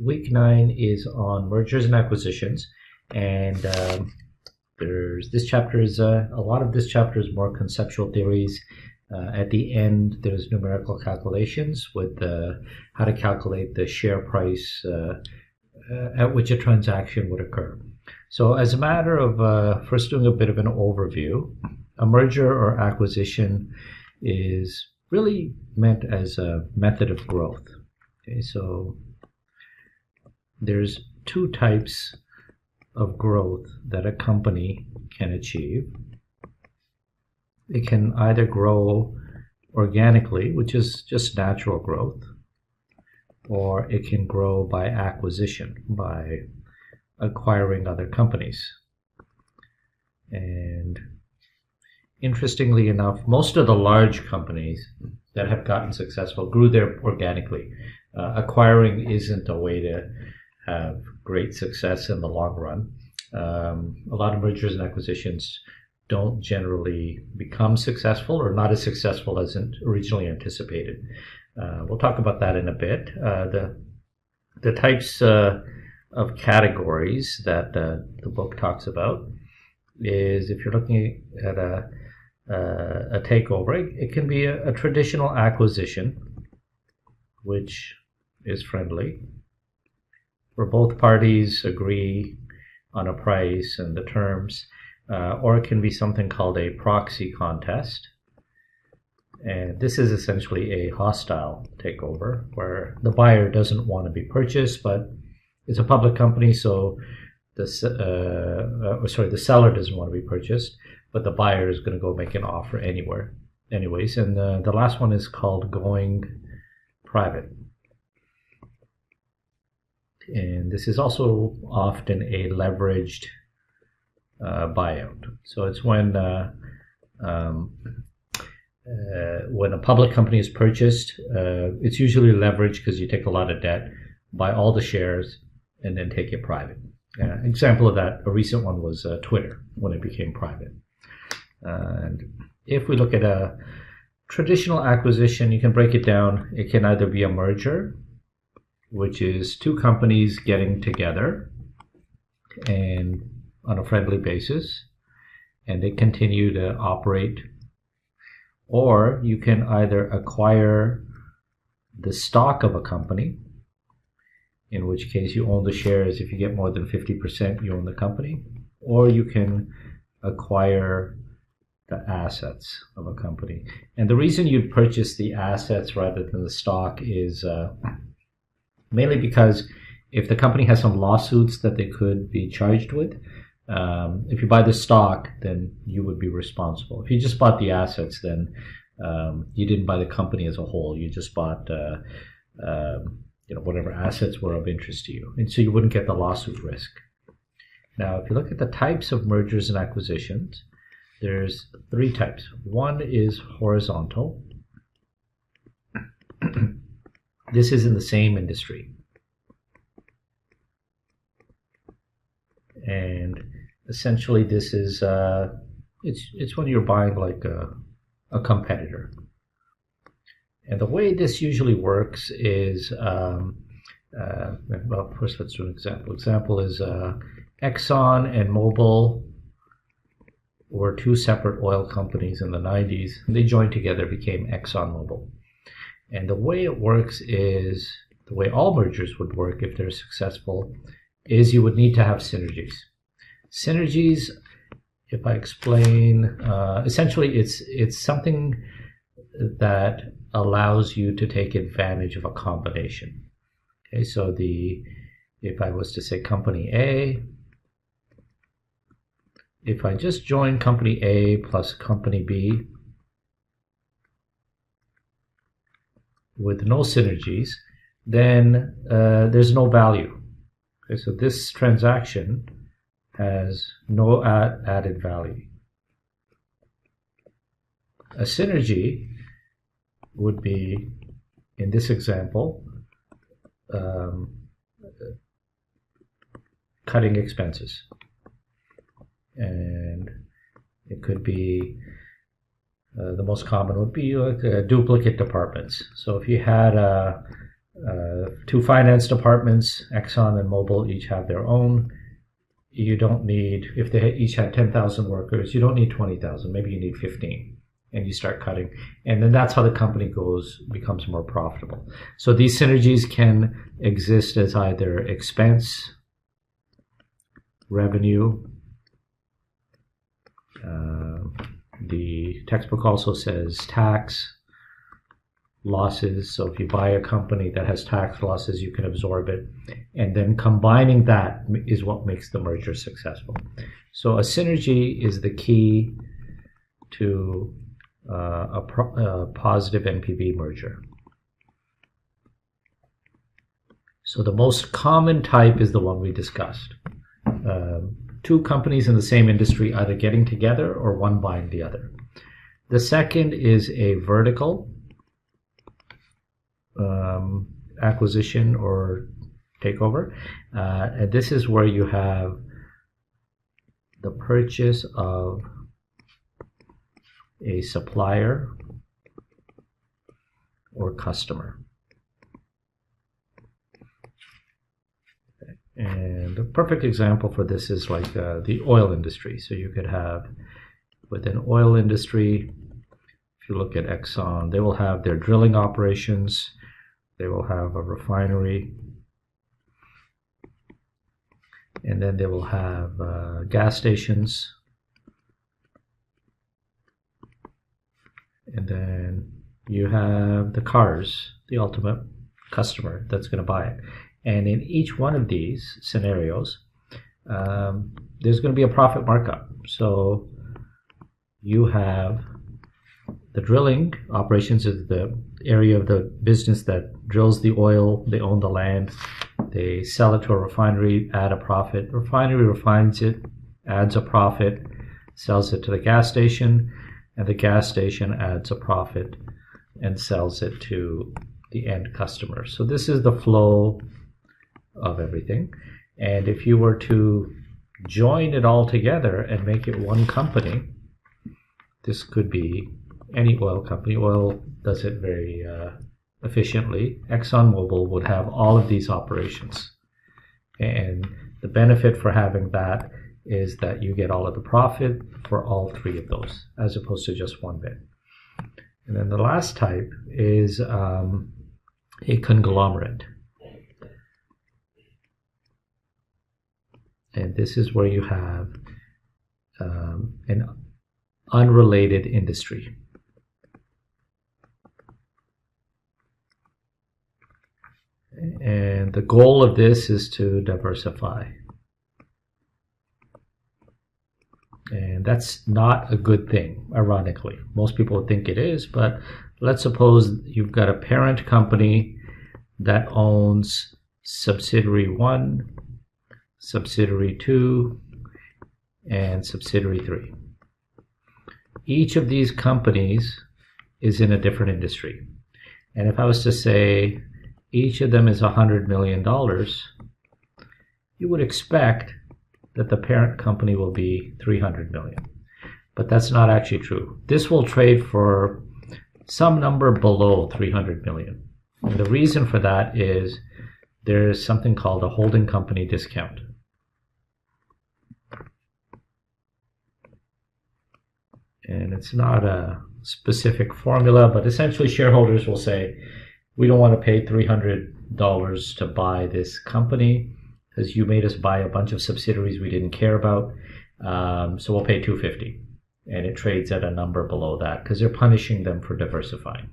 Week 9 is on mergers and acquisitions, and there's this chapter is a lot of this chapter is more conceptual theories. At the end, there's numerical calculations with how to calculate the share price at which a transaction would occur. So, as a matter of first doing a bit of an overview, a merger or acquisition is really meant as a method of growth. Okay, so there's two types of growth that a company can achieve. It can either grow organically, which is just natural growth, or it can grow by acquisition, by acquiring other companies. And interestingly enough, most of the large companies that have gotten successful grew there organically. Acquiring isn't a way to have great success in the long run. A lot of mergers and acquisitions don't generally become successful, or not as successful as originally anticipated. We'll talk about that in a bit. The types of categories that the book talks about is, if you're looking at a takeover, it can be a traditional acquisition, which is friendly, where both parties agree on a price and the terms, or it can be something called a proxy contest. And this is essentially a hostile takeover, where the buyer doesn't want to be purchased, but it's a public company, so the seller doesn't want to be purchased, but the buyer is going to go make an offer anyways. And the last one is called going private. And this is also often a leveraged buyout. So it's when a public company is purchased, it's usually leveraged because you take a lot of debt, buy all the shares, and then take it private. Example of that, a recent one was Twitter when it became private. And if we look at a traditional acquisition, you can break it down. It can either be a merger, which is two companies getting together and on a friendly basis, and they continue to operate. Or you can either acquire the stock of a company, in which case you own the shares. If you get more than 50%, you own the company. Or you can acquire the assets of a company. And the reason you'd purchase the assets rather than the stock is mainly because if the company has some lawsuits that they could be charged with, if you buy the stock, then you would be responsible. If you just bought the assets, then you didn't buy the company as a whole. You just bought whatever assets were of interest to you, and so you wouldn't get the lawsuit risk. Now, if you look at the types of mergers and acquisitions, there's three types. One is horizontal. This is in the same industry. And essentially this is, it's when you're buying like a competitor. And the way this usually works is, well, first let's do an example. Example is Exxon and Mobil were two separate oil companies in the 90s. They joined together, became ExxonMobil. And the way it works is, the way all mergers would work if they're successful, is you would need to have synergies. Synergies, if I explain, essentially it's something that allows you to take advantage of a combination. Okay, so if I was to say company A, if I just join company A plus company B with no synergies, then there's no value. Okay, so this transaction has no added value. A synergy would be, in this example, cutting expenses. And it could be, the most common would be like duplicate departments. So if you had Two finance departments, Exxon and Mobil, each have their own. You don't need, if they each had 10,000 workers, you don't need 20,000. Maybe you need 15. And you start cutting. And then that's how the company becomes more profitable. So these synergies can exist as either expense, revenue. The textbook also says tax, losses. So if you buy a company that has tax losses, you can absorb it. And then combining that is what makes the merger successful. So a synergy is the key to a positive NPV merger. So the most common type is the one we discussed. Two companies in the same industry either getting together or one buying the other. The second is a vertical acquisition or takeover. And this is where you have the purchase of a supplier or customer. And a perfect example for this is like the oil industry. So you could have within oil industry, if you look at Exxon, they will have their drilling operations, they will have a refinery, and then they will have gas stations, and then you have the cars, the ultimate customer that's going to buy it. And in each one of these scenarios, there's going to be a profit markup. So you have the drilling operations is the area of the business that drills the oil. They own the land. They sell it to a refinery, add a profit. Refinery refines it, adds a profit, sells it to the gas station, and the gas station adds a profit and sells it to the end customer. So this is the flow of everything. And if you were to join it all together and make it one company, this could be any oil company. Oil does it very efficiently. ExxonMobil would have all of these operations. And the benefit for having that is that you get all of the profit for all three of those, as opposed to just one bit. And then the last type is a conglomerate. And this is where you have an unrelated industry. And the goal of this is to diversify. And that's not a good thing, ironically. Most people would think it is, but let's suppose you've got a parent company that owns subsidiary 1, subsidiary 2, and subsidiary 3. Each of these companies is in a different industry. And if I was to say each of them is $100 million, you would expect that the parent company will be $300 million. But that's not actually true. This will trade for some number below $300 million. And the reason for that is there's something called a holding company discount. And it's not a specific formula, but essentially shareholders will say, we don't want to pay $300 to buy this company because you made us buy a bunch of subsidiaries we didn't care about. So we'll pay $250. And it trades at a number below that because they're punishing them for diversifying.